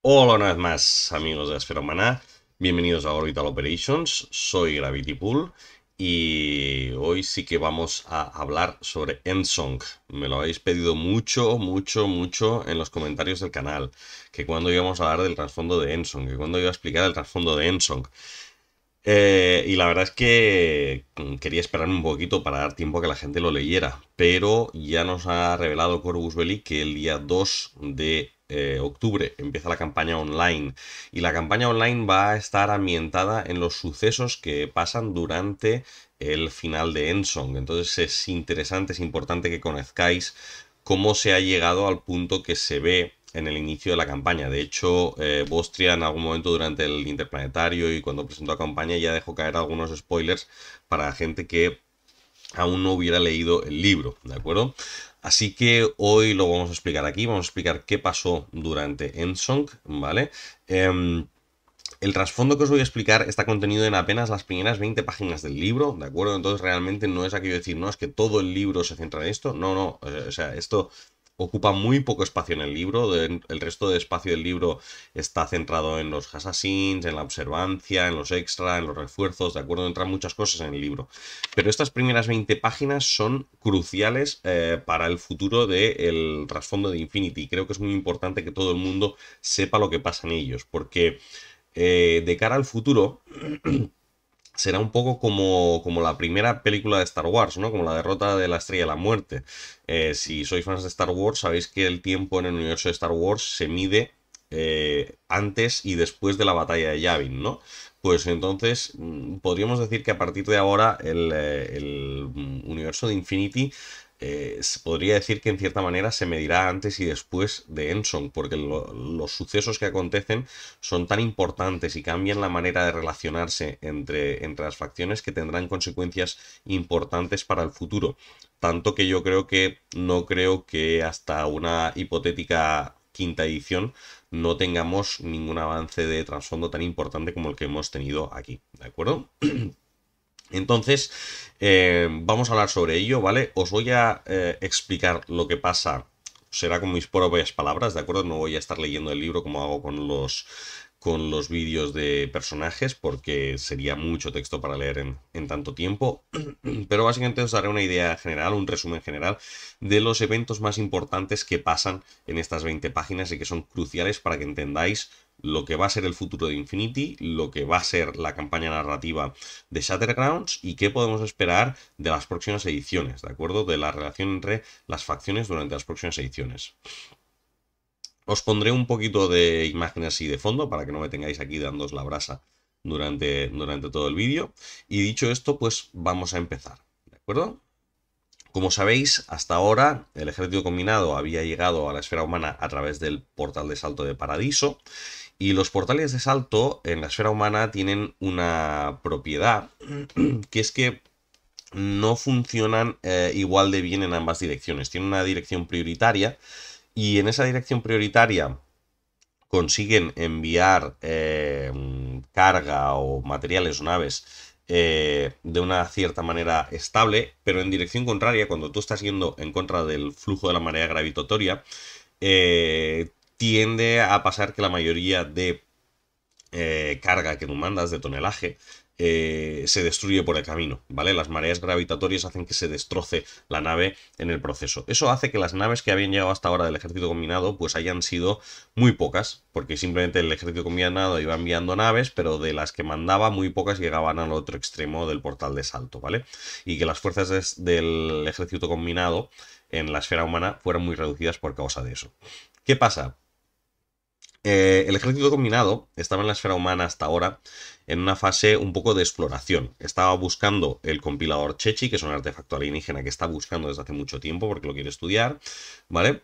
Hola una vez más, amigos de Esfera Humana. Bienvenidos a Orbital Operations. Soy Gravity Pool y hoy sí que vamos a hablar sobre Ensong. Me lo habéis pedido mucho en los comentarios del canal. Que cuando íbamos a hablar del trasfondo de Ensong, que cuando iba a explicar el trasfondo de Ensong. Y la verdad es que quería esperarme un poquito para dar tiempo a que la gente lo leyera, pero ya nos ha revelado Corvus Belli que el día 2 de octubre empieza la campaña online y la campaña online va a estar ambientada en los sucesos que pasan durante el final de Ensong. Entonces es interesante, es importante que conozcáis cómo se ha llegado al punto que se ve en el inicio de la campaña. De hecho, Bostria en algún momento durante el Interplanetario y cuando presentó la campaña ya dejó caer algunos spoilers para gente que aún no hubiera leído el libro, ¿de acuerdo? Así que hoy lo vamos a explicar aquí, vamos a explicar qué pasó durante Ensong, ¿vale? El trasfondo que os voy a explicar está contenido en apenas las primeras 20 páginas del libro, ¿de acuerdo? Entonces realmente no es aquello de decir, no, es que todo el libro se centra en esto. No, no, o sea, esto ocupa muy poco espacio en el libro. El resto de espacio del libro está centrado en los assassins, en la observancia, en los extra, en los refuerzos, ¿de acuerdo? Entran muchas cosas en el libro. Pero estas primeras 20 páginas son cruciales para el futuro del trasfondo de Infinity. Creo que es muy importante que todo el mundo sepa lo que pasa en ellos, porque de cara al futuro, será un poco como la primera película de Star Wars, ¿no? Como la derrota de la Estrella de la Muerte. Si sois fans de Star Wars, sabéis que el tiempo en el universo de Star Wars se mide antes y después de la batalla de Yavin, ¿no? Pues entonces podríamos decir que a partir de ahora el universo de Infinity se podría decir que en cierta manera se medirá antes y después de Ensong, porque los sucesos que acontecen son tan importantes y cambian la manera de relacionarse entre las facciones que tendrán consecuencias importantes para el futuro. Tanto que yo creo que no creo que hasta una hipotética quinta edición no tengamos ningún avance de trasfondo tan importante como el que hemos tenido aquí, ¿de acuerdo? Entonces, vamos a hablar sobre ello, ¿vale? Os voy a explicar lo que pasa, será con mis propias palabras, ¿de acuerdo? No voy a estar leyendo el libro como hago con los vídeos de personajes, porque sería mucho texto para leer en tanto tiempo. Pero básicamente os daré una idea general, un resumen general de los eventos más importantes que pasan en estas 20 páginas y que son cruciales para que entendáis lo que va a ser el futuro de Infinity, lo que va a ser la campaña narrativa de Shattergrounds y qué podemos esperar de las próximas ediciones, ¿de acuerdo? De la relación entre las facciones durante las próximas ediciones. Os pondré un poquito de imágenes así de fondo para que no me tengáis aquí dándos la brasa durante todo el vídeo. Y dicho esto, pues vamos a empezar, ¿de acuerdo? Como sabéis, hasta ahora el ejército combinado había llegado a la esfera humana a través del portal de salto de Paradiso. Y los portales de salto en la esfera humana tienen una propiedad, que es que no funcionan igual de bien en ambas direcciones. Tienen una dirección prioritaria y en esa dirección prioritaria consiguen enviar carga o materiales o naves de una cierta manera estable, pero en dirección contraria, cuando tú estás yendo en contra del flujo de la marea gravitatoria, tiende a pasar que la mayoría de carga que tú mandas, de tonelaje, se destruye por el camino, ¿vale? Las mareas gravitatorias hacen que se destroce la nave en el proceso. Eso hace que las naves que habían llegado hasta ahora del ejército combinado pues hayan sido muy pocas, porque simplemente el ejército combinado iba enviando naves, pero de las que mandaba muy pocas llegaban al otro extremo del portal de salto, ¿vale? Y que las fuerzas del ejército combinado en la esfera humana fueran muy reducidas por causa de eso. ¿Qué pasa? El ejército combinado estaba en la esfera humana hasta ahora en una fase un poco de exploración. Estaba buscando el compilador Chechi, que es un artefacto alienígena que está buscando desde hace mucho tiempo porque lo quiere estudiar, ¿vale?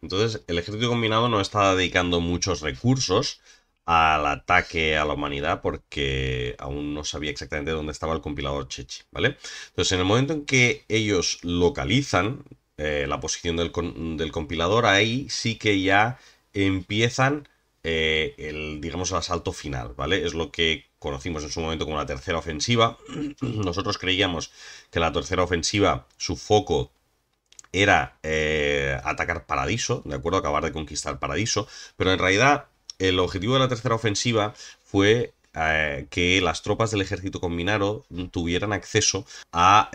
Entonces, el ejército combinado no estaba dedicando muchos recursos al ataque a la humanidad porque aún no sabía exactamente dónde estaba el compilador Chechi, ¿vale? Entonces, en el momento en que ellos localizan la posición del compilador, ahí sí que ya empiezan digamos, el asalto final, ¿vale? Es lo que conocimos en su momento como la tercera ofensiva. Nosotros creíamos que la tercera ofensiva, su foco era atacar Paradiso, ¿de acuerdo? Acabar de conquistar Paradiso, pero en realidad el objetivo de la tercera ofensiva fue que las tropas del ejército combinado tuvieran acceso a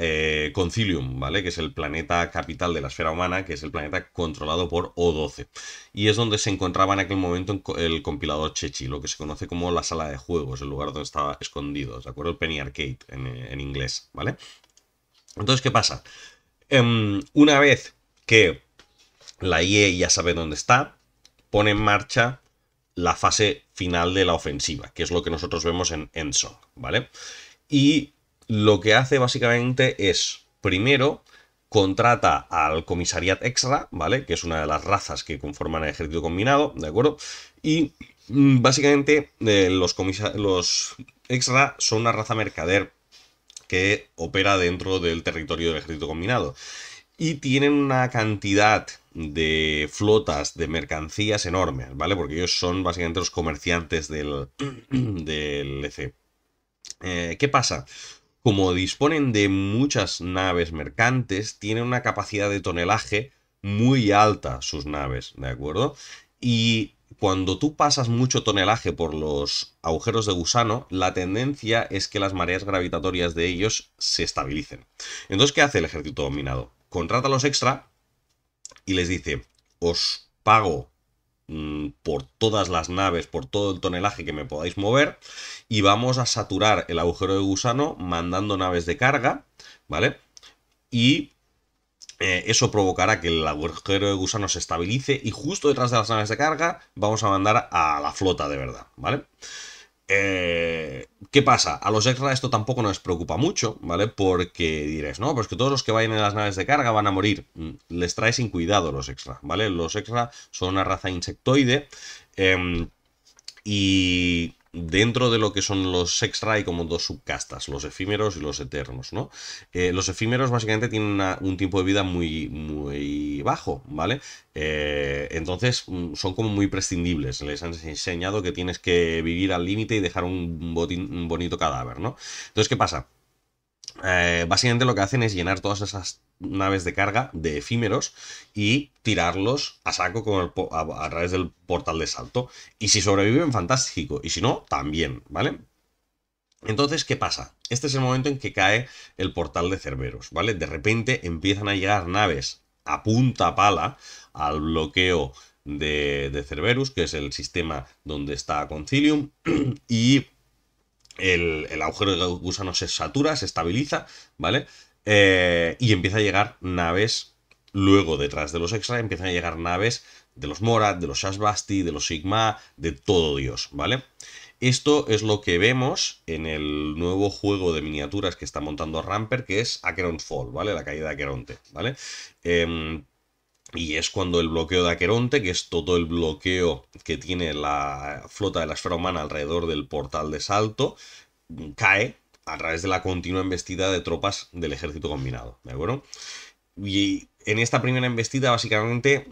Concilium, ¿vale? Que es el planeta capital de la esfera humana, que es el planeta controlado por O12. Y es donde se encontraba en aquel momento el compilador Chechi, lo que se conoce como la sala de juegos, el lugar donde estaba escondido, ¿de acuerdo? El Penny Arcade en inglés, ¿vale? Entonces, ¿qué pasa? Una vez que la IE ya sabe dónde está, pone en marcha la fase final de la ofensiva, que es lo que nosotros vemos en Endsong, ¿vale? Y lo que hace básicamente es, primero, contrata al comisariat extra, ¿vale? Que es una de las razas que conforman el ejército combinado, ¿de acuerdo? Y básicamente los extra son una raza mercader que opera dentro del territorio del ejército combinado. Y tienen una cantidad de flotas de mercancías enormes, ¿vale? Porque ellos son básicamente los comerciantes del EC. ¿Qué pasa? Como disponen de muchas naves mercantes, tienen una capacidad de tonelaje muy alta sus naves, ¿de acuerdo? Y cuando tú pasas mucho tonelaje por los agujeros de gusano, la tendencia es que las mareas gravitatorias de ellos se estabilicen. Entonces, ¿qué hace el ejército dominado? Contrata a los extra y les dice, os pago por todas las naves, por todo el tonelaje que me podáis mover, y vamos a saturar el agujero de gusano mandando naves de carga, ¿vale? Y eso provocará que el agujero de gusano se estabilice y justo detrás de las naves de carga vamos a mandar a la flota de verdad, ¿vale? ¿Qué pasa? A los extra esto tampoco nos preocupa mucho, ¿vale? Porque diréis, no, pues que todos los que vayan en las naves de carga van a morir. Les trae sin cuidado los extra, ¿vale? Los extra son una raza insectoide y dentro de lo que son los extra hay como dos subcastas, los efímeros y los eternos, ¿no? Los efímeros básicamente tienen un tiempo de vida muy, muy bajo, ¿vale? Entonces son como muy prescindibles. Les han enseñado que tienes que vivir al límite y dejar un bonito cadáver, ¿no? Entonces, ¿qué pasa? Básicamente lo que hacen es llenar todas esas naves de carga de efímeros y tirarlos a saco a través del portal de salto. Y si sobreviven, fantástico. Y si no, también, ¿vale? Entonces, ¿qué pasa? Este es el momento en que cae el portal de Cerberus, ¿vale? De repente empiezan a llegar naves a punta pala al bloqueo de Cerberus, que es el sistema donde está Concilium, y el agujero de gusano se satura, se estabiliza, ¿vale? Y empieza a llegar naves, luego detrás de los extra empiezan a llegar naves de los Morat, de los Shashbasti, de los Sigma, de todo Dios, ¿vale? Esto es lo que vemos en el nuevo juego de miniaturas que está montando Ramper, que es Acheron's Fall, ¿vale? La caída de Aqueronte, ¿vale? Y es cuando el bloqueo de Aqueronte, que es todo el bloqueo que tiene la flota de la esfera humana alrededor del portal de salto, cae a través de la continua embestida de tropas del ejército combinado, ¿de acuerdo? Y en esta primera embestida, básicamente,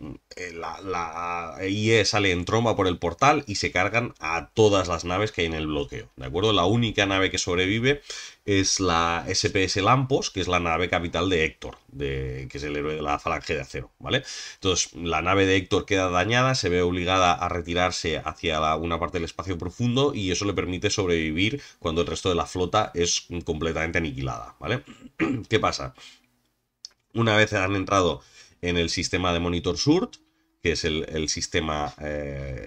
la IE sale en tromba por el portal y se cargan a todas las naves que hay en el bloqueo, ¿de acuerdo? La única nave que sobrevive es la SPS Lampos, que es la nave capital de Héctor, que es el héroe de la falange de acero, ¿vale? Entonces, la nave de Héctor queda dañada, se ve obligada a retirarse hacia una parte del espacio profundo y eso le permite sobrevivir cuando el resto de la flota es completamente aniquilada, ¿vale? ¿Qué pasa? Una vez han entrado en el sistema de Monitor Surt, que es el sistema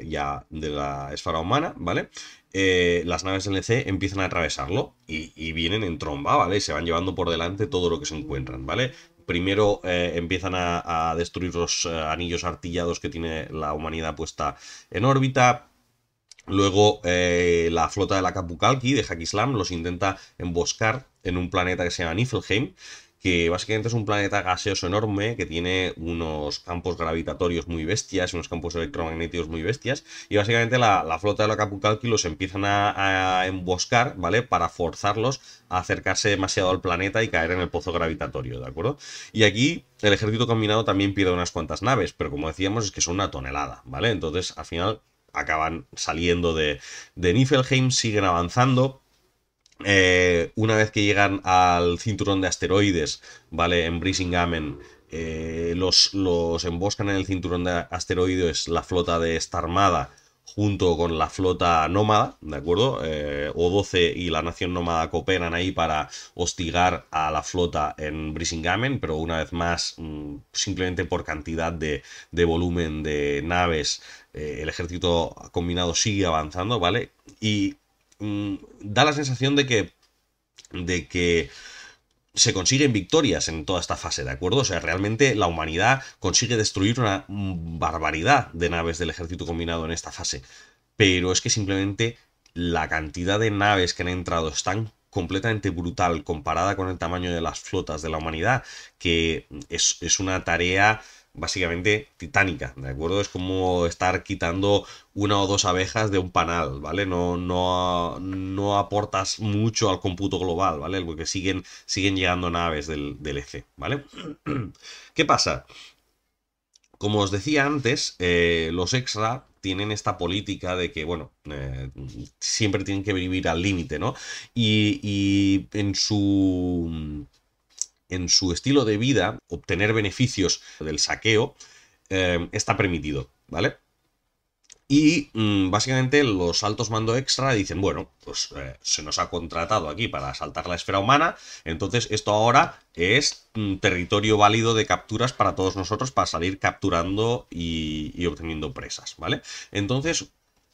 ya de la esfera humana, ¿vale? Las naves LC empiezan a atravesarlo y vienen en tromba, ¿vale? Y se van llevando por delante todo lo que se encuentran, ¿vale? Primero empiezan a destruir los anillos artillados que tiene la humanidad puesta en órbita. Luego la flota de la Capucalki, de Hakislam, los intenta emboscar en un planeta que se llama Niflheim, que básicamente es un planeta gaseoso enorme que tiene unos campos gravitatorios muy bestias y unos campos electromagnéticos muy bestias, y básicamente la flota de la Capucalki los empiezan a emboscar, ¿vale? Para forzarlos a acercarse demasiado al planeta y caer en el pozo gravitatorio, ¿de acuerdo? Y aquí el ejército combinado también pierde unas cuantas naves, pero como decíamos es que son una tonelada, ¿vale? Entonces al final acaban saliendo de Niflheim, siguen avanzando. Una vez que llegan al cinturón de asteroides, ¿vale? En Brisingamen, los emboscan en el cinturón de asteroides la flota de esta armada junto con la flota nómada, ¿de acuerdo? O12 y la nación nómada cooperan ahí para hostigar a la flota en Brisingamen, pero una vez más, simplemente por cantidad de volumen de naves, el ejército combinado sigue avanzando, ¿vale? Y da la sensación de que se consiguen victorias en toda esta fase, ¿de acuerdo? O sea, realmente la humanidad consigue destruir una barbaridad de naves del ejército combinado en esta fase. Pero es que simplemente la cantidad de naves que han entrado es tan completamente brutal comparada con el tamaño de las flotas de la humanidad, que es una tarea básicamente titánica, ¿de acuerdo? Es como estar quitando una o dos abejas de un panal, ¿vale? No aportas mucho al cómputo global, ¿vale? Porque siguen llegando naves del EC, ¿vale? ¿Qué pasa? Como os decía antes, los extra tienen esta política de que, bueno, siempre tienen que vivir al límite, ¿no? Y en su estilo de vida, obtener beneficios del saqueo está permitido, ¿vale? Y básicamente los altos mando extra dicen, bueno, pues se nos ha contratado aquí para asaltar la esfera humana, entonces esto ahora es territorio válido de capturas para todos nosotros para salir capturando y obteniendo presas, ¿vale? Entonces,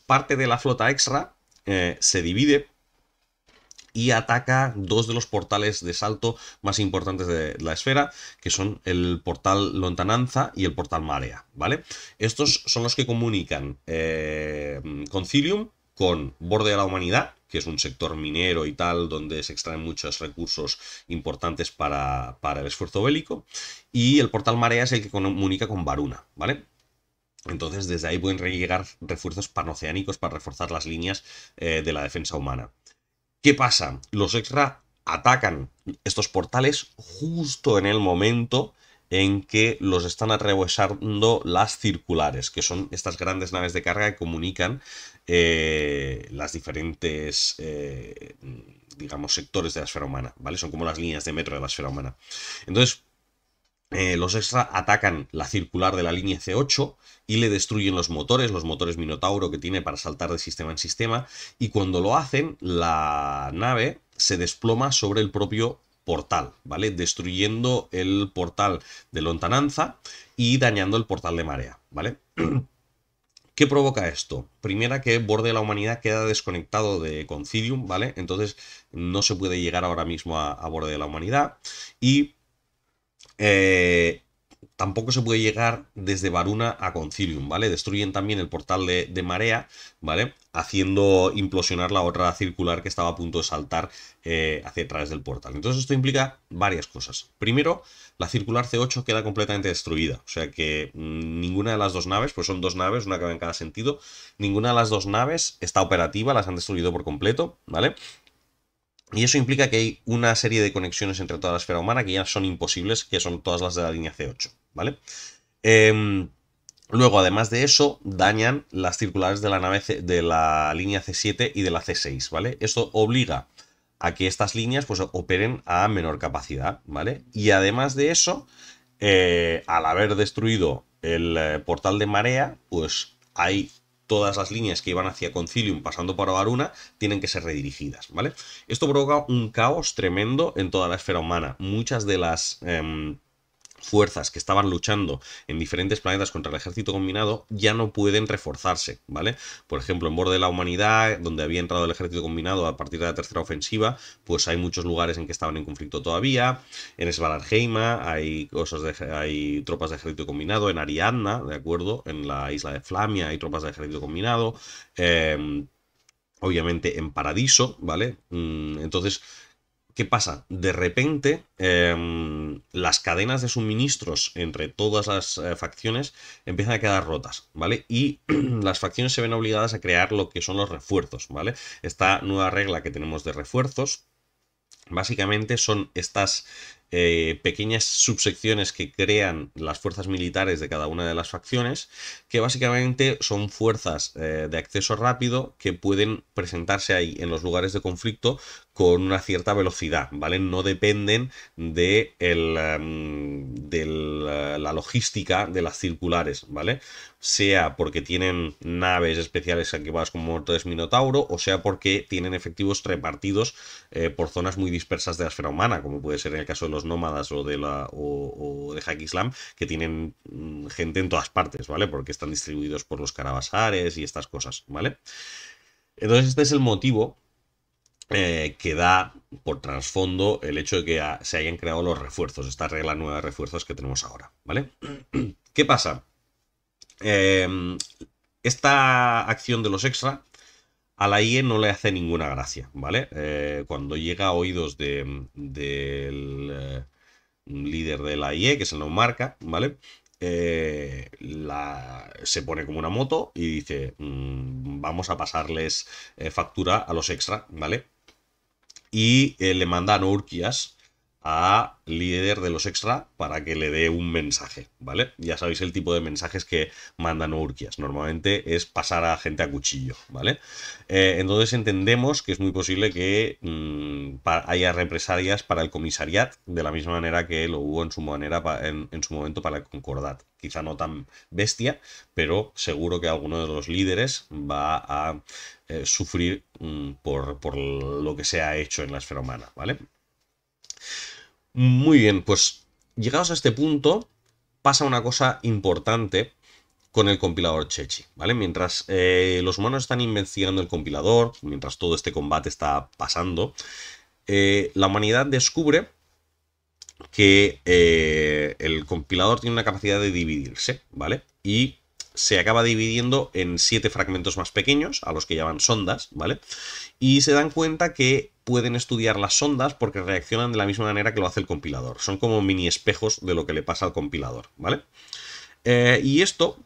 parte de la flota extra se divide y ataca dos de los portales de salto más importantes de la esfera, que son el portal Lontananza y el portal Marea, ¿vale? Estos son los que comunican Concilium con Borde de la Humanidad, que es un sector minero y tal, donde se extraen muchos recursos importantes para el esfuerzo bélico, y el portal Marea es el que comunica con Varuna, ¿vale? Entonces desde ahí pueden llegar refuerzos panoceánicos para reforzar las líneas de la defensa humana. ¿Qué pasa? Los extra atacan estos portales justo en el momento en que los están atravesando las circulares, que son estas grandes naves de carga que comunican las diferentes, digamos, sectores de la esfera humana, ¿vale? Son como las líneas de metro de la esfera humana. Entonces, los extra atacan la circular de la línea C8 y le destruyen los motores Minotauro que tiene para saltar de sistema en sistema, y cuando lo hacen, la nave se desploma sobre el propio portal, ¿vale? Destruyendo el portal de Lontananza y dañando el portal de Marea, ¿vale? ¿Qué provoca esto? Primera, que Borde de la Humanidad queda desconectado de Concilium, ¿vale? Entonces no se puede llegar ahora mismo a Borde de la Humanidad, y tampoco se puede llegar desde Varuna a Concilium, ¿vale? Destruyen también el portal de Marea, ¿vale? Haciendo implosionar la otra circular que estaba a punto de saltar hacia través del portal. Entonces esto implica varias cosas. Primero, la circular C8 queda completamente destruida. O sea que ninguna de las dos naves, pues son dos naves, una que va en cada sentido, ninguna de las dos naves está operativa, las han destruido por completo, ¿vale? Y eso implica que hay una serie de conexiones entre toda la esfera humana que ya son imposibles, que son todas las de la línea C8, ¿vale? Luego, además de eso, dañan las circulares de la nave de la línea C7 y de la C6, ¿vale? Esto obliga a que estas líneas pues operen a menor capacidad, ¿vale? Y además de eso, al haber destruido el portal de Marea, pues hay todas las líneas que iban hacia Concilium pasando por Varuna tienen que ser redirigidas, ¿vale? Esto provoca un caos tremendo en toda la esfera humana. Muchas de las fuerzas que estaban luchando en diferentes planetas contra el ejército combinado ya no pueden reforzarse, ¿vale? Por ejemplo, en Borde de la Humanidad, donde había entrado el ejército combinado a partir de la tercera ofensiva, pues hay muchos lugares en que estaban en conflicto todavía. En Svalarheima hay hay tropas de ejército combinado, en Ariadna, ¿de acuerdo? En la isla de Flamia hay tropas de ejército combinado. Obviamente en Paradiso, ¿vale? Entonces, ¿qué pasa? De repente, las cadenas de suministros entre todas las facciones empiezan a quedar rotas, ¿vale? Y las facciones se ven obligadas a crear lo que son los refuerzos, ¿vale? Esta nueva regla que tenemos de refuerzos, básicamente son estas pequeñas subsecciones que crean las fuerzas militares de cada una de las facciones, que básicamente son fuerzas de acceso rápido que pueden presentarse ahí en los lugares de conflicto con una cierta velocidad, ¿vale? No dependen de, la logística de las circulares, ¿vale? Sea porque tienen naves especiales equipadas con motores Minotauro, o sea porque tienen efectivos repartidos por zonas muy dispersas de la esfera humana, como puede ser en el caso de los nómadas o de Hack-Islam, que tienen gente en todas partes, ¿vale? Porque están distribuidos por los Carabasares y estas cosas, ¿vale? Entonces este es el motivo que da por trasfondo el hecho de que se hayan creado los refuerzos, esta regla nueva de refuerzos que tenemos ahora, ¿vale? ¿Qué pasa? Esta acción de los extra a la IE no le hace ninguna gracia, ¿vale? Cuando llega a oídos del líder de la IE, que es el Naumarca, ¿vale? Se pone como una moto y dice, vamos a pasarles factura a los extra, ¿vale? Y le manda a Nourkias, a líder de los extra, para que le dé un mensaje, ¿vale? Ya sabéis el tipo de mensajes que mandan Nourkias. Normalmente es pasar a gente a cuchillo, ¿vale? Entonces entendemos que es muy posible que haya represalias para el comisariat, de la misma manera que lo hubo en su momento para el Concordat. Quizá no tan bestia, pero seguro que alguno de los líderes va a sufrir por lo que se ha hecho en la esfera humana, ¿vale? Muy bien, pues llegados a este punto, pasa una cosa importante con el compilador Chechi, ¿vale? Mientras los humanos están investigando el compilador, mientras todo este combate está pasando, la humanidad descubre que el compilador tiene una capacidad de dividirse, ¿vale? Y se acaba dividiendo en 7 fragmentos más pequeños, a los que llaman sondas, ¿vale? Y se dan cuenta que pueden estudiar las sondas porque reaccionan de la misma manera que lo hace el compilador. Son como mini espejos de lo que le pasa al compilador, ¿vale? Y esto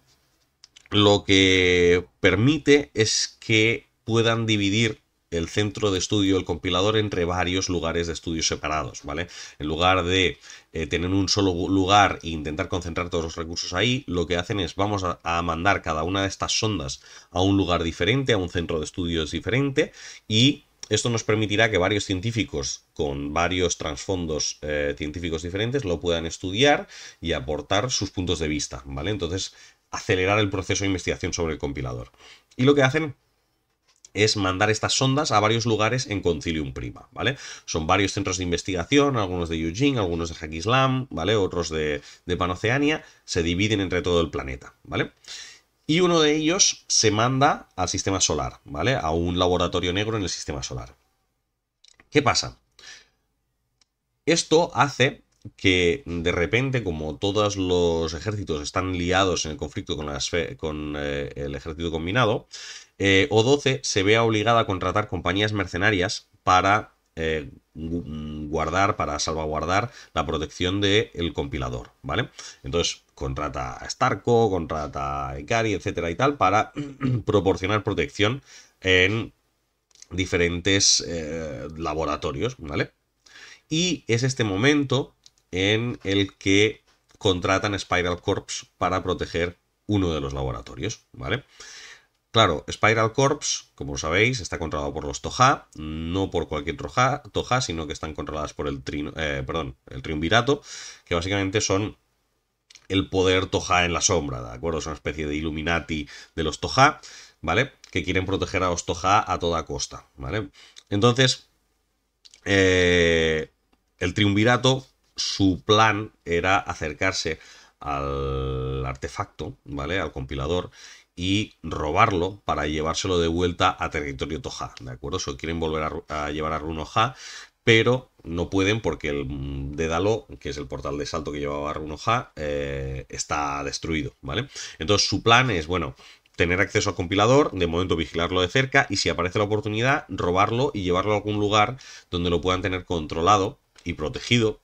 lo que permite es que puedan dividir el centro de estudio del compilador entre varios lugares de estudio separados, ¿vale? En lugar de tener un solo lugar e intentar concentrar todos los recursos ahí, lo que hacen es vamos a mandar cada una de estas sondas a un lugar diferente, a un centro de estudios diferente, y esto nos permitirá que varios científicos con varios trasfondos científicos diferentes lo puedan estudiar y aportar sus puntos de vista, ¿vale? Entonces, acelerar el proceso de investigación sobre el compilador. Y lo que hacen es mandar estas sondas a varios lugares en Concilium Prima, ¿vale? Son varios centros de investigación, algunos de Eugene, algunos de Hack-Islam, ¿vale? Otros de Panoceania, se dividen entre todo el planeta, ¿vale? Y uno de ellos se manda al sistema solar, ¿vale? A un laboratorio negro en el sistema solar. ¿Qué pasa? Esto hace que de repente, como todos los ejércitos están liados en el conflicto con el ejército combinado, O12 se vea obligada a contratar compañías mercenarias para para salvaguardar la protección del compilador, ¿vale? Entonces contrata a Starco, contrata a Ikari, etcétera y tal, para proporcionar protección en diferentes laboratorios, ¿vale? Y es este momento en el que contratan Spiral Corps para proteger uno de los laboratorios, ¿vale? Claro, Spiral Corps, como sabéis, está controlado por los Toja, no por cualquier Toja, sino que están controladas por el Triunvirato, que básicamente son el poder Toja en la sombra, ¿de acuerdo? Es una especie de Illuminati de los Toja, ¿vale? Que quieren proteger a los Toja a toda costa, ¿vale? Entonces, el Triunvirato, su plan era acercarse al artefacto, ¿vale? Al compilador, y robarlo para llevárselo de vuelta a territorio Toja, ¿de acuerdo? So, quieren volver a llevar a Runoja, pero no pueden porque el Dédalo, que es el portal de salto que llevaba a Runoja, está destruido, ¿vale? Entonces su plan es, bueno, tener acceso al compilador, de momento vigilarlo de cerca, y si aparece la oportunidad, robarlo y llevarlo a algún lugar donde lo puedan tener controlado y protegido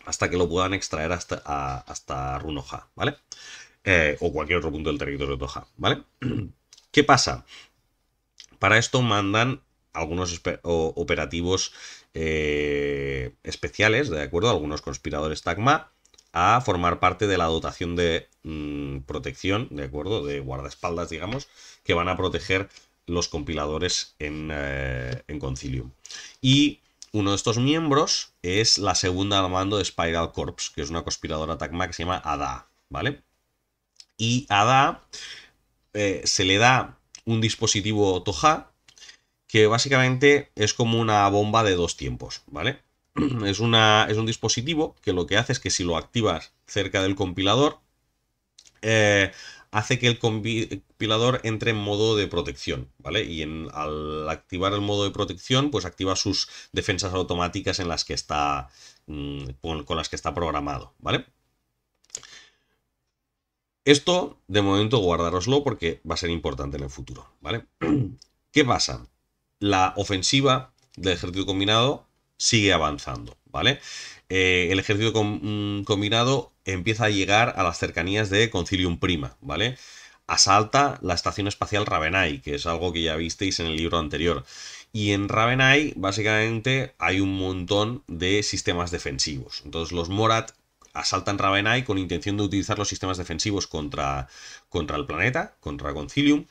hasta que lo puedan extraer hasta Runoja, ¿vale? O cualquier otro punto del territorio de Toja, ¿vale? ¿Qué pasa? Para esto mandan algunos operativos especiales, ¿de acuerdo? Algunos conspiradores Tagma a formar parte de la dotación de protección, ¿de acuerdo? De guardaespaldas, digamos, que van a proteger los compiladores en Concilium. Y uno de estos miembros es la segunda al mando de Spiral Corps, que es una conspiradora Tagma que se llama Ada, ¿vale? Y a Ada se le da un dispositivo Toja que básicamente es como una bomba de dos tiempos, ¿vale? Es un dispositivo que lo que hace es que si lo activas cerca del compilador, hace que el compilador entre en modo de protección, ¿vale? Y al activar el modo de protección, pues activa sus defensas automáticas en las que está con las que está programado, ¿vale? Esto, de momento, guardároslo porque va a ser importante en el futuro, ¿vale? ¿Qué pasa? La ofensiva del ejército combinado sigue avanzando, ¿vale? El ejército combinado empieza a llegar a las cercanías de Concilium Prima, ¿vale? Asalta la estación espacial Ravenai, que es algo que ya visteis en el libro anterior. Y en Ravenai, básicamente, hay un montón de sistemas defensivos. Entonces, los Morat asaltan Ravenai con intención de utilizar los sistemas defensivos contra el planeta, contra Concilium.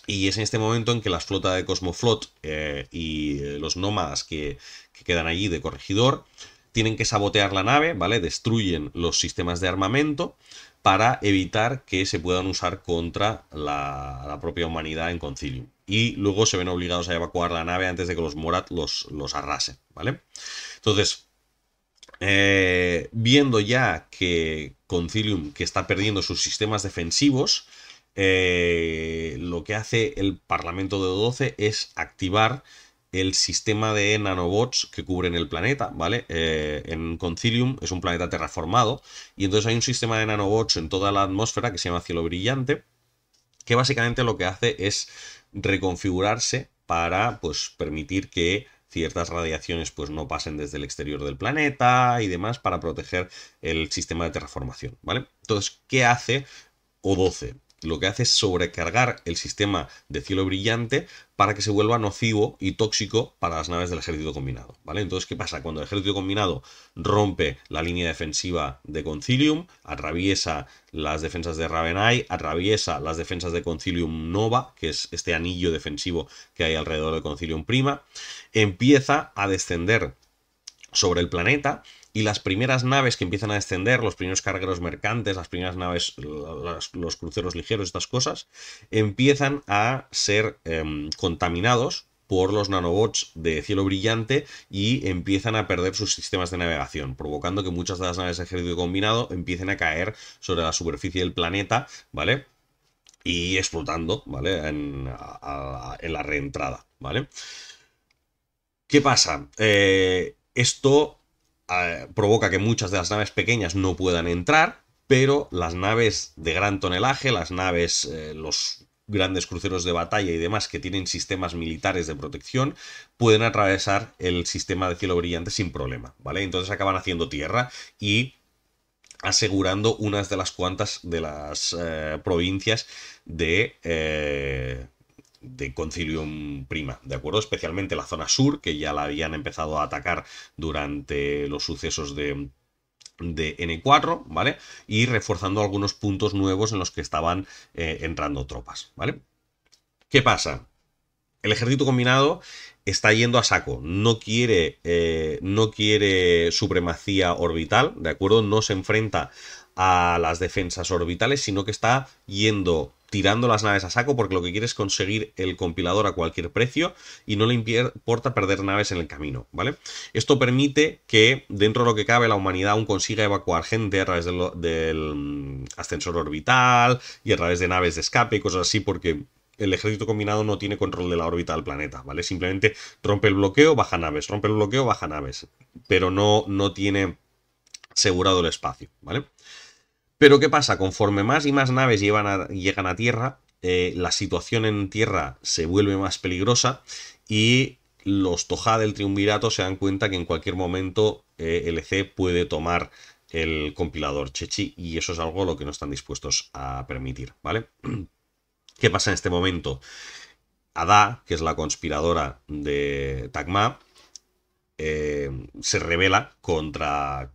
Y es en este momento en que las flotas de Cosmoflot y los nómadas que quedan allí de corregidor tienen que sabotear la nave, ¿vale? Destruyen los sistemas de armamento para evitar que se puedan usar contra la propia humanidad en Concilium. Y luego se ven obligados a evacuar la nave antes de que los Morat los arrasen, ¿vale? Entonces, viendo ya que Concilium que está perdiendo sus sistemas defensivos, lo que hace el Parlamento de 12 es activar el sistema de nanobots que cubren el planeta, ¿vale? En Concilium es un planeta terraformado y entonces hay un sistema de nanobots en toda la atmósfera que se llama cielo brillante, que básicamente lo que hace es reconfigurarse para, pues, permitir que ciertas radiaciones pues no pasen desde el exterior del planeta y demás para proteger el sistema de terraformación, ¿vale? Entonces, ¿qué hace O12? Lo que hace es sobrecargar el sistema de cielo brillante para que se vuelva nocivo y tóxico para las naves del ejército combinado, ¿vale? Entonces, ¿qué pasa? Cuando el ejército combinado rompe la línea defensiva de Concilium, atraviesa las defensas de Ravenai, atraviesa las defensas de Concilium Nova, que es este anillo defensivo que hay alrededor de Concilium Prima, empieza a descender sobre el planeta y las primeras naves que empiezan a descender, los primeros cargueros mercantes, las primeras naves, los cruceros ligeros, estas cosas, empiezan a ser contaminados por los nanobots de cielo brillante y empiezan a perder sus sistemas de navegación, provocando que muchas de las naves de ejército combinado empiecen a caer sobre la superficie del planeta, ¿vale? Y explotando, ¿vale? En la reentrada, ¿vale? ¿Qué pasa? Esto provoca que muchas de las naves pequeñas no puedan entrar, pero las naves de gran tonelaje, las naves, los grandes cruceros de batalla y demás que tienen sistemas militares de protección, pueden atravesar el sistema de cielo brillante sin problema, ¿vale? Entonces acaban haciendo tierra y asegurando unas de las cuantas de las provincias de Concilium Prima, ¿de acuerdo? Especialmente la zona sur, que ya la habían empezado a atacar durante los sucesos de N4, ¿vale? Y reforzando algunos puntos nuevos en los que estaban entrando tropas, ¿vale? ¿Qué pasa? El ejército combinado está yendo a saco, no quiere supremacía orbital, ¿de acuerdo? No se enfrenta a las defensas orbitales, sino que está tirando las naves a saco porque lo que quiere es conseguir el compilador a cualquier precio y no le importa perder naves en el camino, ¿vale? Esto permite que dentro de lo que cabe la humanidad aún consiga evacuar gente a través del ascensor orbital y a través de naves de escape y cosas así, porque el ejército combinado no tiene control de la órbita del planeta, ¿vale? Simplemente rompe el bloqueo, baja naves, rompe el bloqueo, baja naves, pero no tiene asegurado el espacio, ¿vale? Pero ¿qué pasa? Conforme más y más naves llegan a tierra, la situación en tierra se vuelve más peligrosa y los Toja del triunvirato se dan cuenta que en cualquier momento LC puede tomar el compilador Chechi y eso es algo a lo que no están dispuestos a permitir, ¿vale? ¿Qué pasa en este momento? Ada, que es la conspiradora de Tagma, se rebela contra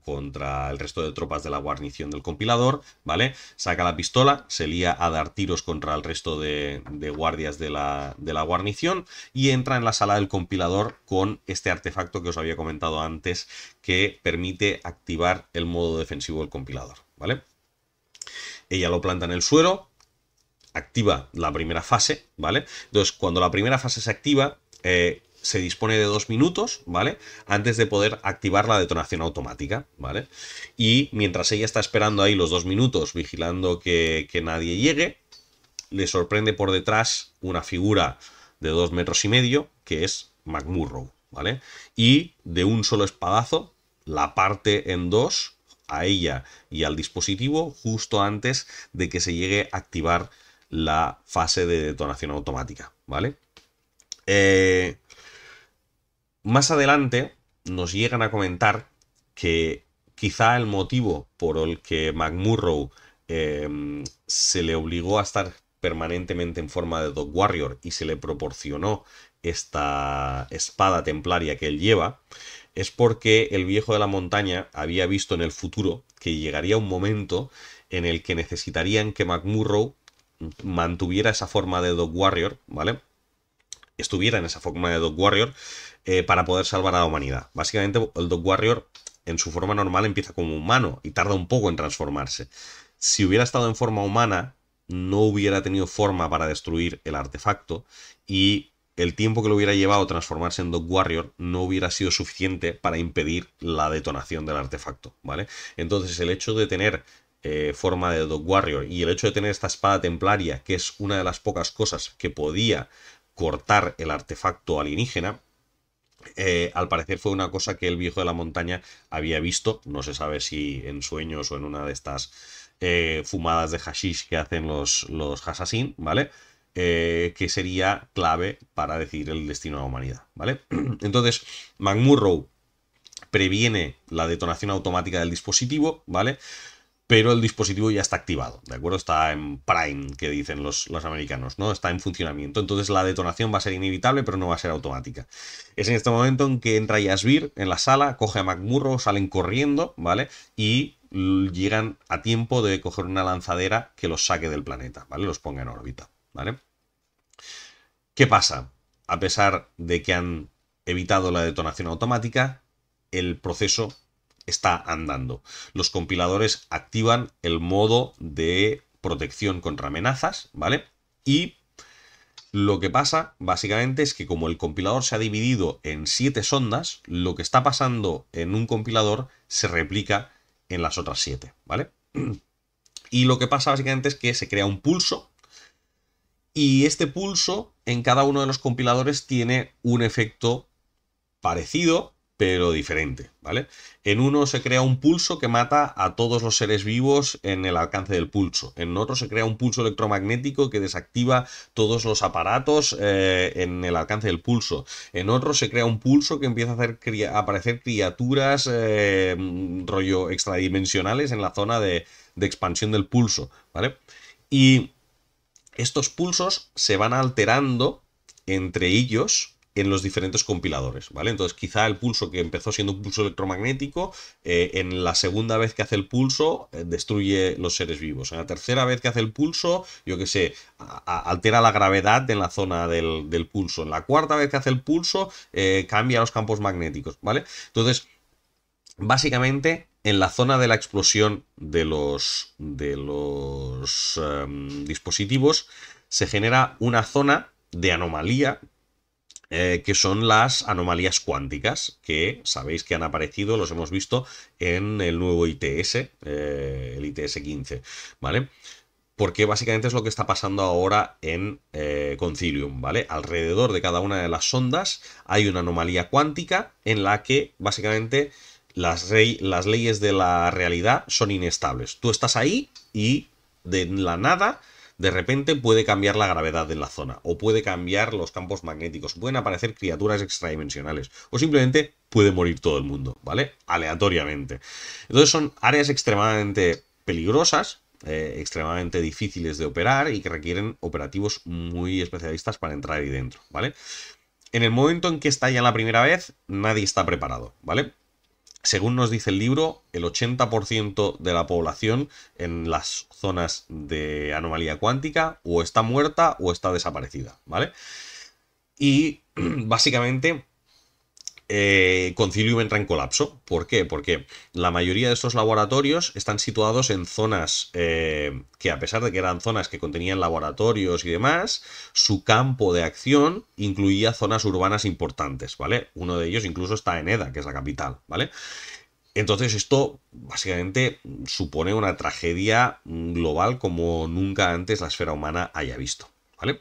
el resto de tropas de la guarnición del compilador, ¿vale? Saca la pistola, se lía a dar tiros contra el resto de guardias de la guarnición y entra en la sala del compilador con este artefacto que os había comentado antes, que permite activar el modo defensivo del compilador, ¿vale? Ella lo planta en el suelo, activa la primera fase, ¿vale? Entonces, cuando la primera fase se activa, se dispone de 2 minutos, ¿vale? Antes de poder activar la detonación automática, ¿vale? Y mientras ella está esperando ahí los 2 minutos, vigilando que nadie llegue, le sorprende por detrás una figura de 2,5 metros, que es McMurrow, ¿vale? Y de un solo espadazo la parte en dos a ella y al dispositivo justo antes de que se llegue a activar la fase de detonación automática, ¿vale? Más adelante nos llegan a comentar que quizá el motivo por el que McMurrow se le obligó a estar permanentemente en forma de Dog Warrior y se le proporcionó esta espada templaria que él lleva es porque el viejo de la montaña había visto en el futuro que llegaría un momento en el que necesitarían que McMurrow mantuviera esa forma de Dog Warrior, ¿vale? Estuviera en esa forma de Dog Warrior para poder salvar a la humanidad. Básicamente el Dog Warrior en su forma normal empieza como humano y tarda un poco en transformarse. Si hubiera estado en forma humana, no hubiera tenido forma para destruir el artefacto y el tiempo que le hubiera llevado transformarse en Dog Warrior no hubiera sido suficiente para impedir la detonación del artefacto, ¿vale? Entonces el hecho de tener forma de Dog Warrior y el hecho de tener esta espada templaria, que es una de las pocas cosas que podía cortar el artefacto alienígena, al parecer fue una cosa que el viejo de la montaña había visto, no se sabe si en sueños o en una de estas fumadas de hashish que hacen los assassin, ¿vale? Que sería clave para decidir el destino de la humanidad, ¿vale? Entonces, McMurrow previene la detonación automática del dispositivo, ¿vale? Pero el dispositivo ya está activado, ¿de acuerdo? Está en prime, que dicen los americanos, ¿no? Está en funcionamiento. Entonces la detonación va a ser inevitable, pero no va a ser automática. Es en este momento en que entra Yasbir en la sala, coge a McMurrow, salen corriendo, ¿vale? Y llegan a tiempo de coger una lanzadera que los saque del planeta, ¿vale? Los ponga en órbita, ¿vale? ¿Qué pasa? A pesar de que han evitado la detonación automática, el proceso está andando. Los compiladores activan el modo de protección contra amenazas, ¿vale? Y lo que pasa, básicamente, es que como el compilador se ha dividido en 7 sondas, lo que está pasando en un compilador se replica en las otras 7, ¿vale? Y lo que pasa, básicamente, es que se crea un pulso y este pulso en cada uno de los compiladores tiene un efecto parecido, pero diferente, ¿vale? En uno se crea un pulso que mata a todos los seres vivos en el alcance del pulso. En otro se crea un pulso electromagnético que desactiva todos los aparatos en el alcance del pulso. En otro se crea un pulso que empieza a hacer aparecer criaturas rollo extradimensionales en la zona de expansión del pulso, ¿vale? Y estos pulsos se van alterando entre ellos en los diferentes compiladores, ¿vale? Entonces quizá el pulso que empezó siendo un pulso electromagnético, en la segunda vez que hace el pulso destruye los seres vivos. En la tercera vez que hace el pulso, yo qué sé, altera la gravedad en la zona del pulso. En la cuarta vez que hace el pulso, cambia los campos magnéticos, ¿vale? Entonces, básicamente, en la zona de la explosión de los dispositivos se genera una zona de anomalía, que son las anomalías cuánticas, que sabéis que han aparecido, los hemos visto en el nuevo ITS, el ITS 15, ¿vale? Porque básicamente es lo que está pasando ahora en Concilium, ¿vale? Alrededor de cada una de las sondas hay una anomalía cuántica en la que básicamente las leyes de la realidad son inestables. Tú estás ahí y de la nada, de repente puede cambiar la gravedad de la zona, o puede cambiar los campos magnéticos, pueden aparecer criaturas extradimensionales, o simplemente puede morir todo el mundo, ¿vale? Aleatoriamente. Entonces son áreas extremadamente peligrosas extremadamente difíciles de operar y que requieren operativos muy especialistas para entrar ahí dentro, ¿vale? En el momento en que estallan la primera vez, nadie está preparado, ¿vale? Según nos dice el libro, el 80% de la población en las zonas de anomalía cuántica o está muerta o está desaparecida, ¿vale? Y básicamente Concilium entra en colapso. ¿Por qué? Porque la mayoría de estos laboratorios están situados en zonas que, a pesar de que eran zonas que contenían laboratorios y demás, su campo de acción incluía zonas urbanas importantes, ¿vale? Uno de ellos incluso está en Eda, que es la capital, ¿vale? Entonces esto básicamente supone una tragedia global como nunca antes la esfera humana haya visto, ¿vale?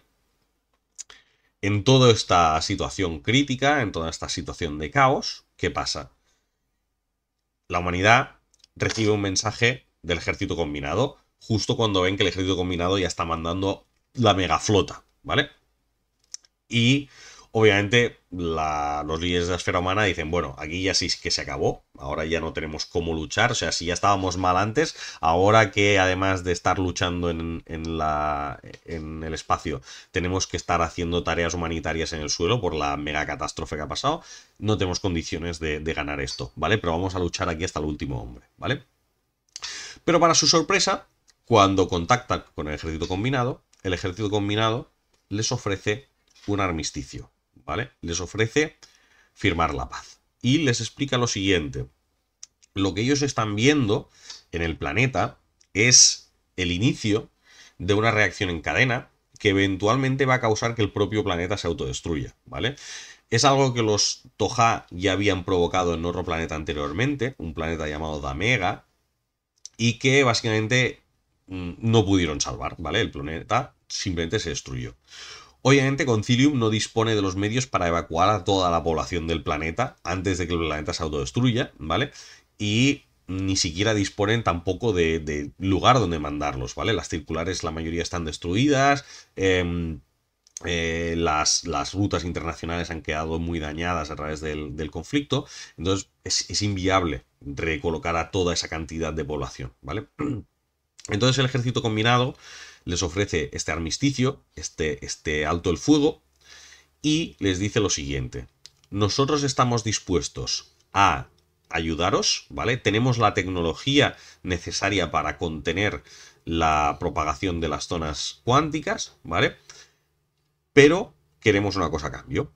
En toda esta situación crítica, en toda esta situación de caos, ¿qué pasa? La humanidad recibe un mensaje del ejército combinado justo cuando ven que el ejército combinado ya está mandando la megaflota, ¿vale? Y obviamente los líderes de la esfera humana dicen, bueno, aquí ya sí que se acabó, ahora ya no tenemos cómo luchar, o sea, si ya estábamos mal antes, ahora que además de estar luchando en el espacio, tenemos que estar haciendo tareas humanitarias en el suelo por la mega catástrofe que ha pasado, no tenemos condiciones de ganar esto, ¿vale? Pero vamos a luchar aquí hasta el último hombre, ¿vale? Pero para su sorpresa, cuando contactan con el ejército combinado les ofrece un armisticio, ¿vale? Les ofrece firmar la paz. Y les explica lo siguiente. Lo que ellos están viendo en el planeta es el inicio de una reacción en cadena que eventualmente va a causar que el propio planeta se autodestruya, ¿vale? Es algo que los Toja ya habían provocado en otro planeta anteriormente, un planeta llamado Damega, y que básicamente no pudieron salvar, ¿vale? El planeta simplemente se destruyó. Obviamente Concilium no dispone de los medios para evacuar a toda la población del planeta antes de que el planeta se autodestruya, ¿vale? Y ni siquiera disponen tampoco de lugar donde mandarlos, ¿vale? Las circulares, la mayoría están destruidas, las rutas internacionales han quedado muy dañadas a través del conflicto, entonces es inviable recolocar a toda esa cantidad de población, ¿vale? Entonces el ejército combinado les ofrece este armisticio, este alto el fuego, y les dice lo siguiente: nosotros estamos dispuestos a ayudaros, ¿vale? Tenemos la tecnología necesaria para contener la propagación de las zonas cuánticas, ¿vale? Pero queremos una cosa a cambio.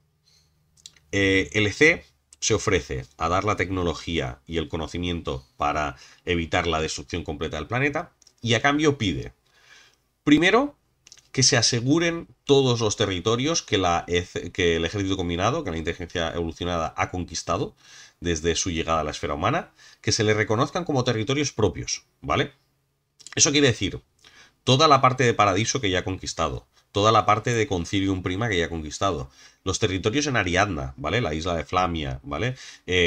LC se ofrece a dar la tecnología y el conocimiento para evitar la destrucción completa del planeta, y a cambio pide, primero, que se aseguren todos los territorios que el ejército combinado, que la inteligencia evolucionada ha conquistado desde su llegada a la esfera humana, que se le reconozcan como territorios propios, ¿vale? Eso quiere decir, toda la parte de Paradiso que ya ha conquistado, toda la parte de Concilium Prima que ya ha conquistado, los territorios en Ariadna, ¿vale? La isla de Flamia, ¿vale?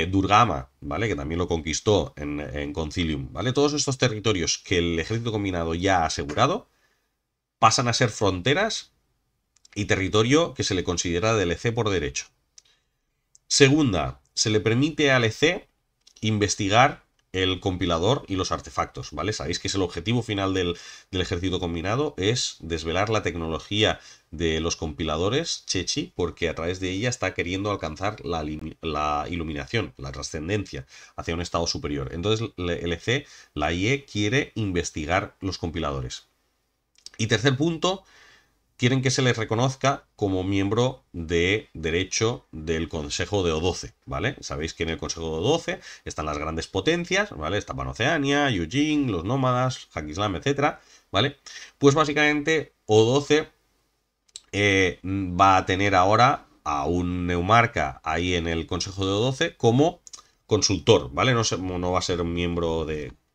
Durgama, ¿vale? Que también lo conquistó en Concilium, ¿vale? Todos estos territorios que el ejército combinado ya ha asegurado pasan a ser fronteras y territorio que se le considera del EC por derecho. Segunda, se le permite al EC investigar el compilador y los artefactos, ¿vale? Sabéis que es el objetivo final del ejército combinado, es desvelar la tecnología de los compiladores Chechi, porque a través de ella está queriendo alcanzar la iluminación, la trascendencia hacia un estado superior. Entonces el EC, la IE, quiere investigar los compiladores. Y tercer punto, quieren que se les reconozca como miembro de derecho del Consejo de O12, ¿vale? Sabéis que en el Consejo de O12 están las grandes potencias, ¿vale? Está Panoceania, Eugene, los nómadas, Haqqislam, etc., ¿vale? Pues básicamente O12 va a tener ahora a un neumarca ahí en el Consejo de O12 como consultor, ¿vale? No va a ser un miembro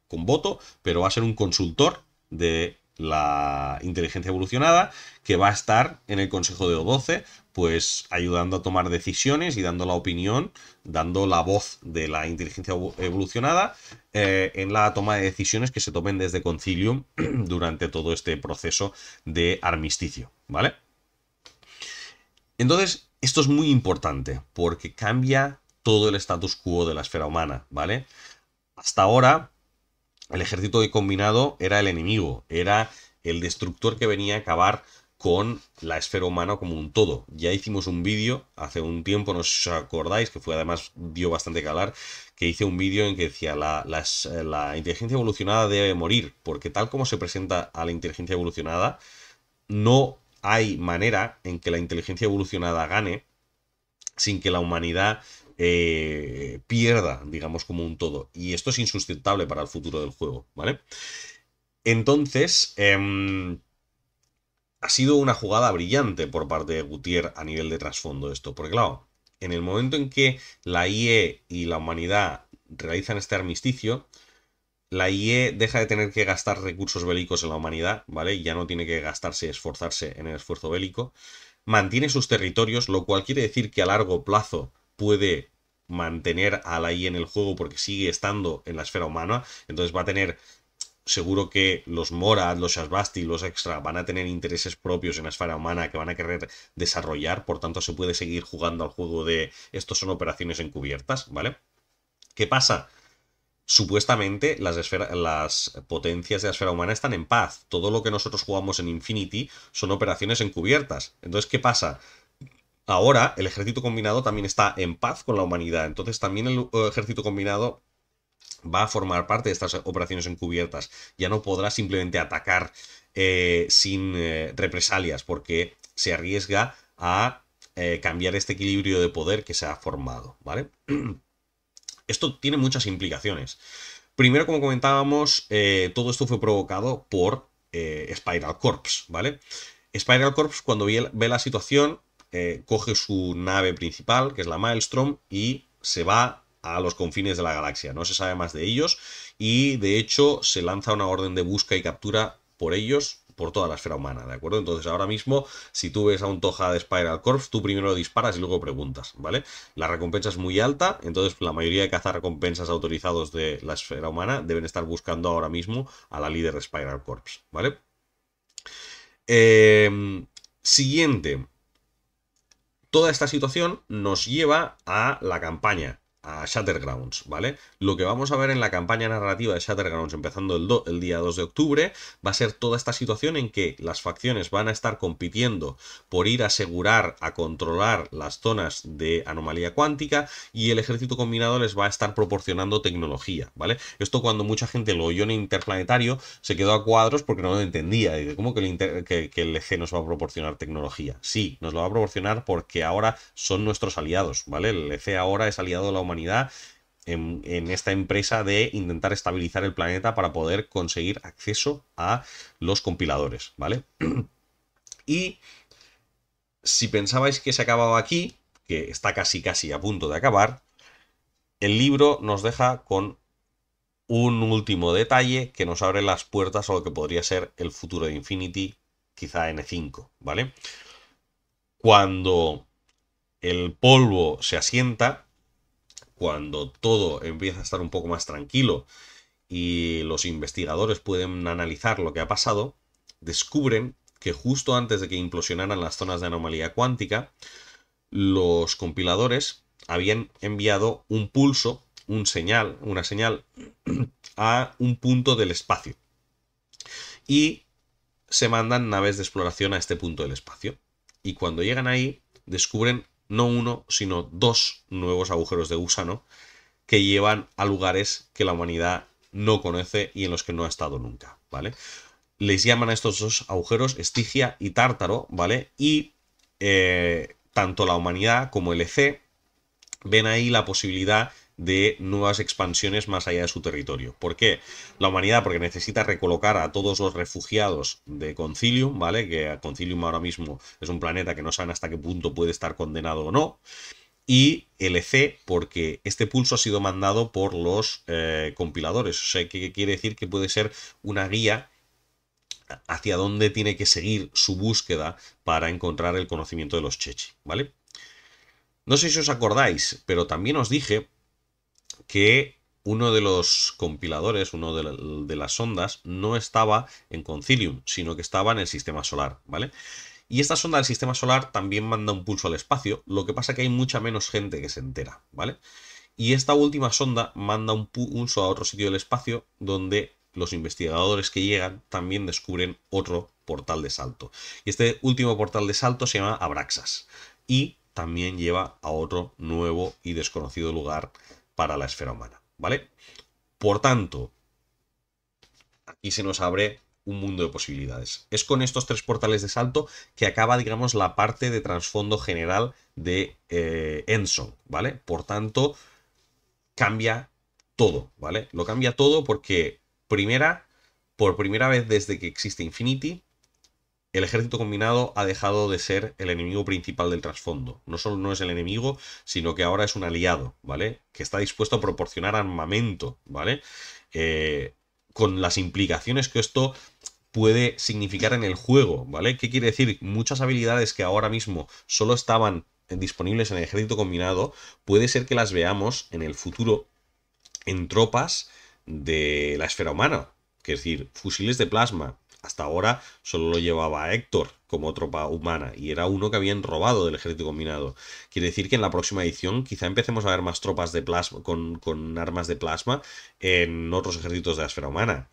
con voto, pero va a ser un consultor de la inteligencia evolucionada que va a estar en el Consejo de O12, pues ayudando a tomar decisiones y dando la opinión, dando la voz de la inteligencia evolucionada en la toma de decisiones que se tomen desde Concilium durante todo este proceso de armisticio, ¿vale? Entonces, esto es muy importante porque cambia todo el status quo de la esfera humana, ¿vale? Hasta ahora el ejército combinado era el enemigo, era el destructor que venía a acabar con la esfera humana como un todo. Ya hicimos un vídeo hace un tiempo, no sé si os acordáis, que fue además dio bastante que hablar, que hice un vídeo en que decía la inteligencia evolucionada debe morir, porque tal como se presenta a la inteligencia evolucionada, no hay manera en que la inteligencia evolucionada gane sin que la humanidad pierda, digamos, como un todo. Y esto es insustentable para el futuro del juego, ¿vale? Entonces, ha sido una jugada brillante por parte de Gutiérrez a nivel de trasfondo esto, porque claro, en el momento en que la IE y la humanidad realizan este armisticio, la IE deja de tener que gastar recursos bélicos en la humanidad, ¿vale? Ya no tiene que gastarse, esforzarse en el esfuerzo bélico. Mantiene sus territorios, lo cual quiere decir que a largo plazo puede mantener a la IE en el juego porque sigue estando en la esfera humana. Entonces va a tener, seguro que los Morad, los Shasbasti, los Extra van a tener intereses propios en la esfera humana que van a querer desarrollar. Por tanto, se puede seguir jugando al juego de estos son operaciones encubiertas, ¿vale? ¿Qué pasa? Supuestamente las potencias de la esfera humana están en paz. Todo lo que nosotros jugamos en Infinity son operaciones encubiertas. Entonces, ¿qué pasa? Ahora el ejército combinado también está en paz con la humanidad. Entonces también el ejército combinado va a formar parte de estas operaciones encubiertas. Ya no podrá simplemente atacar sin represalias porque se arriesga a cambiar este equilibrio de poder que se ha formado, ¿vale? Esto tiene muchas implicaciones. Primero, como comentábamos, todo esto fue provocado por Spiral Corps, ¿vale? Spiral Corps, cuando ve la situación, coge su nave principal, que es la Maelstrom, y se va a los confines de la galaxia. No se sabe más de ellos y, de hecho, se lanza una orden de busca y captura por ellos por toda la esfera humana, ¿de acuerdo? Entonces ahora mismo, si tú ves a un Toja de Spiral Corps, tú primero disparas y luego preguntas, ¿vale? La recompensa es muy alta, entonces la mayoría de cazarrecompensas autorizados de la esfera humana deben estar buscando ahora mismo a la líder de Spiral Corps, ¿vale? Siguiente. Toda esta situación nos lleva a la campaña, a Shattergrounds, ¿vale? Lo que vamos a ver en la campaña narrativa de Shattergrounds empezando el día 2 de octubre va a ser toda esta situación en que las facciones van a estar compitiendo por ir a asegurar, a controlar las zonas de anomalía cuántica y el ejército combinado les va a estar proporcionando tecnología, ¿vale? Esto cuando mucha gente lo oyó en Interplanetario se quedó a cuadros porque no lo entendía. ¿Cómo que el EC nos va a proporcionar tecnología? Sí, nos lo va a proporcionar porque ahora son nuestros aliados, ¿vale? El EC ahora es aliado de la humanidad en esta empresa de intentar estabilizar el planeta para poder conseguir acceso a los compiladores, ¿vale? Y si pensabais que se acababa aquí, que está casi a punto de acabar, el libro nos deja con un último detalle que nos abre las puertas a lo que podría ser el futuro de Infinity, quizá N5, ¿vale? Cuando el polvo se asienta, cuando todo empieza a estar un poco más tranquilo y los investigadores pueden analizar lo que ha pasado, descubren que justo antes de que implosionaran las zonas de anomalía cuántica, los compiladores habían enviado un pulso, una señal a un punto del espacio. Y se mandan naves de exploración a este punto del espacio. Y cuando llegan ahí, descubren no uno, sino dos nuevos agujeros de gusano que llevan a lugares que la humanidad no conoce y en los que no ha estado nunca, ¿vale? Les llaman a estos dos agujeros Estigia y Tártaro, ¿vale? Y tanto la humanidad como el EC ven ahí la posibilidad de nuevas expansiones más allá de su territorio. ¿Por qué? La humanidad, porque necesita recolocar a todos los refugiados de Concilium, ¿vale? Que Concilium ahora mismo es un planeta que no saben hasta qué punto puede estar condenado o no. Y el EC, porque este pulso ha sido mandado por los compiladores. O sea, que quiere decir que puede ser una guía hacia dónde tiene que seguir su búsqueda para encontrar el conocimiento de los Chechi, ¿vale? No sé si os acordáis, pero también os dije que uno de los compiladores, uno de las sondas, no estaba en Concilium, sino que estaba en el sistema solar, ¿vale? Y esta sonda del sistema solar también manda un pulso al espacio, lo que pasa que hay mucha menos gente que se entera, ¿vale? Y esta última sonda manda un pulso a otro sitio del espacio donde los investigadores que llegan también descubren otro portal de salto. Y este último portal de salto se llama Abraxas. Y también lleva a otro nuevo y desconocido lugar para la esfera humana, ¿vale? Por tanto, aquí se nos abre un mundo de posibilidades. Es con estos 3 portales de salto que acaba, digamos, la parte de trasfondo general de Ensong, ¿vale? Por tanto, cambia todo, ¿vale? Lo cambia todo porque, por primera vez desde que existe Infinity, el ejército combinado ha dejado de ser el enemigo principal del trasfondo. No solo no es el enemigo, sino que ahora es un aliado, ¿vale? Que está dispuesto a proporcionar armamento, ¿vale? Con las implicaciones que esto puede significar en el juego, ¿vale? ¿Qué quiere decir? Muchas habilidades que ahora mismo solo estaban disponibles en el ejército combinado, puede ser que las veamos en el futuro en tropas de la esfera humana. Es decir, fusiles de plasma. Hasta ahora solo lo llevaba Héctor como tropa humana y era uno que habían robado del ejército combinado. Quiere decir que en la próxima edición quizá empecemos a ver más tropas de plasma con armas de plasma en otros ejércitos de la esfera humana.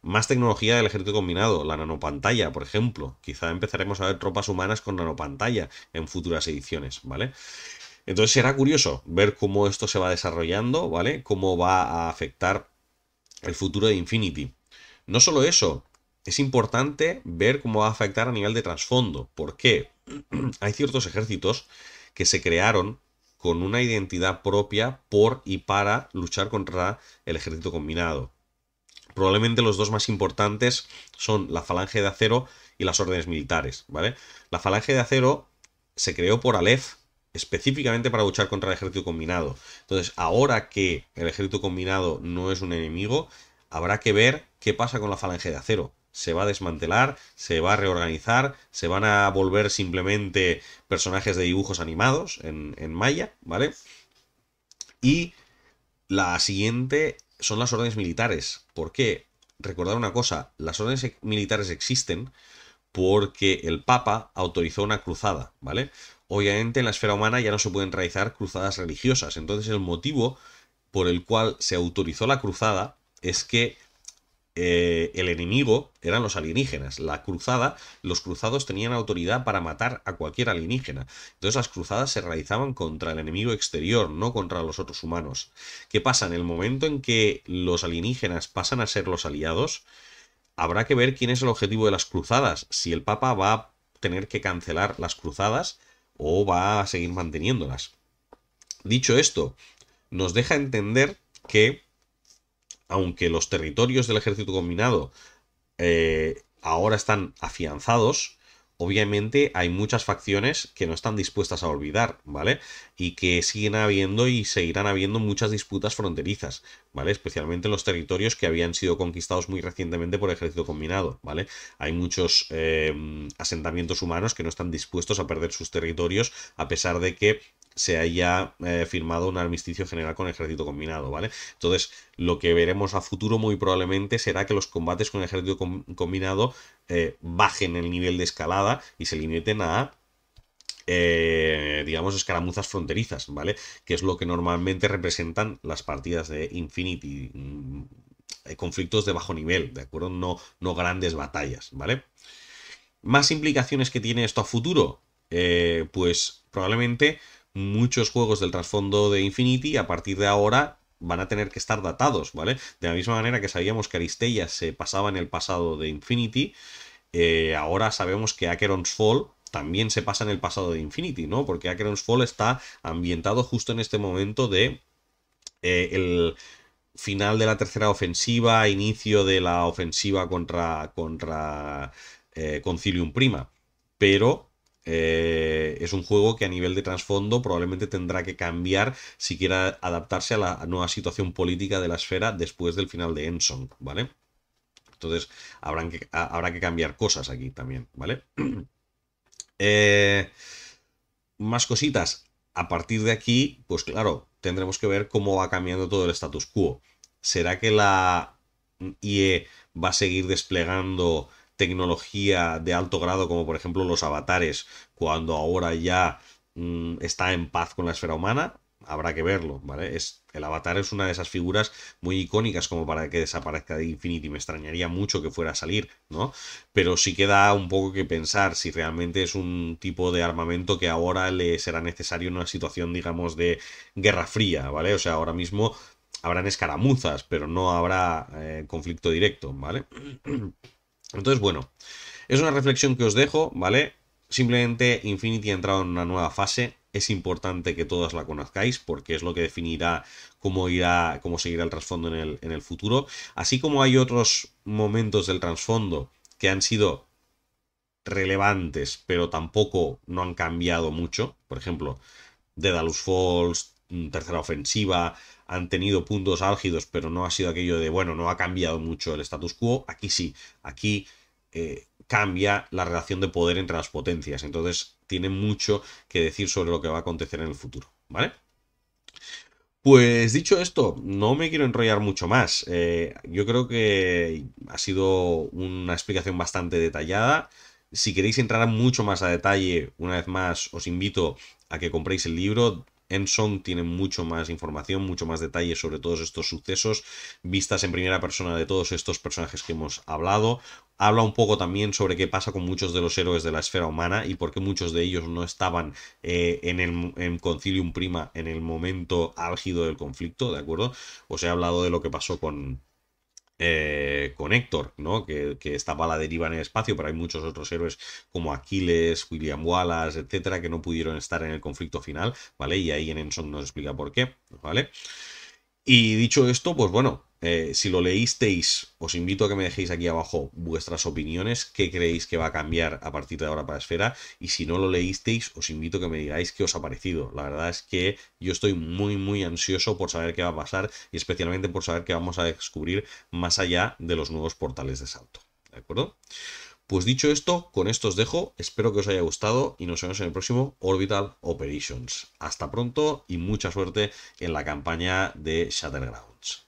Más tecnología del ejército combinado, la nanopantalla, por ejemplo. Quizá empezaremos a ver tropas humanas con nanopantalla en futuras ediciones, ¿vale? Entonces será curioso ver cómo esto se va desarrollando, ¿vale? Cómo va a afectar el futuro de Infinity. No solo eso, es importante ver cómo va a afectar a nivel de trasfondo. ¿Por qué? Hay ciertos ejércitos que se crearon con una identidad propia por y para luchar contra el ejército combinado. Probablemente los dos más importantes son la Falange de Acero y las órdenes militares, ¿vale? La Falange de Acero se creó por Aleph específicamente para luchar contra el ejército combinado. Entonces, ahora que el ejército combinado no es un enemigo, habrá que ver qué pasa con la Falange de Acero. Se va a desmantelar, se va a reorganizar, se van a volver simplemente personajes de dibujos animados en Maya, ¿vale? Y la siguiente son las órdenes militares. ¿Por qué? Recordad una cosa, las órdenes militares existen porque el Papa autorizó una cruzada, ¿vale? Obviamente en la esfera humana ya no se pueden realizar cruzadas religiosas, entonces el motivo por el cual se autorizó la cruzada es que el enemigo eran los alienígenas. La cruzada, los cruzados tenían autoridad para matar a cualquier alienígena. Entonces las cruzadas se realizaban contra el enemigo exterior, no contra los otros humanos. ¿Qué pasa? En el momento en que los alienígenas pasan a ser los aliados, habrá que ver quién es el objetivo de las cruzadas. Si el Papa va a tener que cancelar las cruzadas o va a seguir manteniéndolas. Dicho esto, nos deja entender que aunque los territorios del ejército combinado ahora están afianzados, obviamente hay muchas facciones que no están dispuestas a olvidar, ¿vale? Y que siguen habiendo y seguirán habiendo muchas disputas fronterizas, ¿vale? Especialmente en los territorios que habían sido conquistados muy recientemente por el ejército combinado, ¿vale? Hay muchos asentamientos humanos que no están dispuestos a perder sus territorios a pesar de que se haya firmado un armisticio general con el ejército combinado, ¿vale? Entonces, lo que veremos a futuro muy probablemente será que los combates con el ejército combinado bajen el nivel de escalada y se limiten a digamos, escaramuzas fronterizas, ¿vale? Que es lo que normalmente representan las partidas de Infinity. Conflictos de bajo nivel, ¿de acuerdo? No grandes batallas, ¿vale? Más implicaciones que tiene esto a futuro. Pues probablemente muchos juegos del trasfondo de Infinity a partir de ahora van a tener que estar datados, ¿vale? De la misma manera que sabíamos que Aristella se pasaba en el pasado de Infinity, ahora sabemos que Acheron's Fall también se pasa en el pasado de Infinity, ¿no? Porque Acheron's Fall está ambientado justo en este momento de el final de la tercera ofensiva, inicio de la ofensiva contra Concilium Prima. Pero es un juego que a nivel de trasfondo probablemente tendrá que cambiar si quiere adaptarse a la nueva situación política de la esfera después del final de Ensong, ¿vale? Entonces habrá que cambiar cosas aquí también, ¿vale? Más cositas. A partir de aquí, pues claro, tendremos que ver cómo va cambiando todo el status quo. ¿Será que la IE va a seguir desplegando tecnología de alto grado, como por ejemplo los avatares, cuando ahora ya está en paz con la esfera humana? habrá que verlo, ¿vale? El Avatar es una de esas figuras muy icónicas como para que desaparezca de Infinity. Me extrañaría mucho que fuera a salir, ¿no? Pero sí queda un poco que pensar si realmente es un tipo de armamento que ahora le será necesario en una situación, digamos, de guerra fría, ¿vale? O sea, ahora mismo habrán escaramuzas, pero no habrá conflicto directo, ¿vale? Entonces, bueno, es una reflexión que os dejo, ¿vale? Simplemente Infinity ha entrado en una nueva fase. Es importante que todas la conozcáis porque es lo que definirá cómo seguirá el trasfondo en el futuro. Así como hay otros momentos del trasfondo que han sido relevantes, pero tampoco no han cambiado mucho. Por ejemplo, Daedalus Falls, tercera ofensiva, han tenido puntos álgidos, pero no ha sido aquello de, bueno, no ha cambiado mucho el status quo. Aquí sí, aquí cambia la relación de poder entre las potencias. Entonces tiene mucho que decir sobre lo que va a acontecer en el futuro, ¿vale? Pues dicho esto, no me quiero enrollar mucho más. Yo creo que ha sido una explicación bastante detallada. Si queréis entrar mucho más a detalle, una vez más, os invito a que compréis el libro. Ensong tiene mucho más información, mucho más detalle sobre todos estos sucesos, vistas en primera persona de todos estos personajes que hemos hablado. Habla un poco también sobre qué pasa con muchos de los héroes de la esfera humana y por qué muchos de ellos no estaban en Concilium Prima en el momento álgido del conflicto, ¿de acuerdo? Os he hablado de lo que pasó con Héctor, ¿no? Que estaba a la deriva en el espacio, pero hay muchos otros héroes como Aquiles, William Wallace, etcétera, que no pudieron estar en el conflicto final, ¿vale? Y ahí en Ensong nos explica por qué, ¿vale? Y dicho esto, pues bueno, si lo leísteis, os invito a que me dejéis aquí abajo vuestras opiniones, qué creéis que va a cambiar a partir de ahora para Esfera, y si no lo leísteis, os invito a que me digáis qué os ha parecido. La verdad es que yo estoy muy, muy ansioso por saber qué va a pasar, y especialmente por saber qué vamos a descubrir más allá de los nuevos portales de salto. ¿De acuerdo? Pues dicho esto, con esto os dejo, espero que os haya gustado y nos vemos en el próximo Orbital Operations. Hasta pronto y mucha suerte en la campaña de Shattergrounds.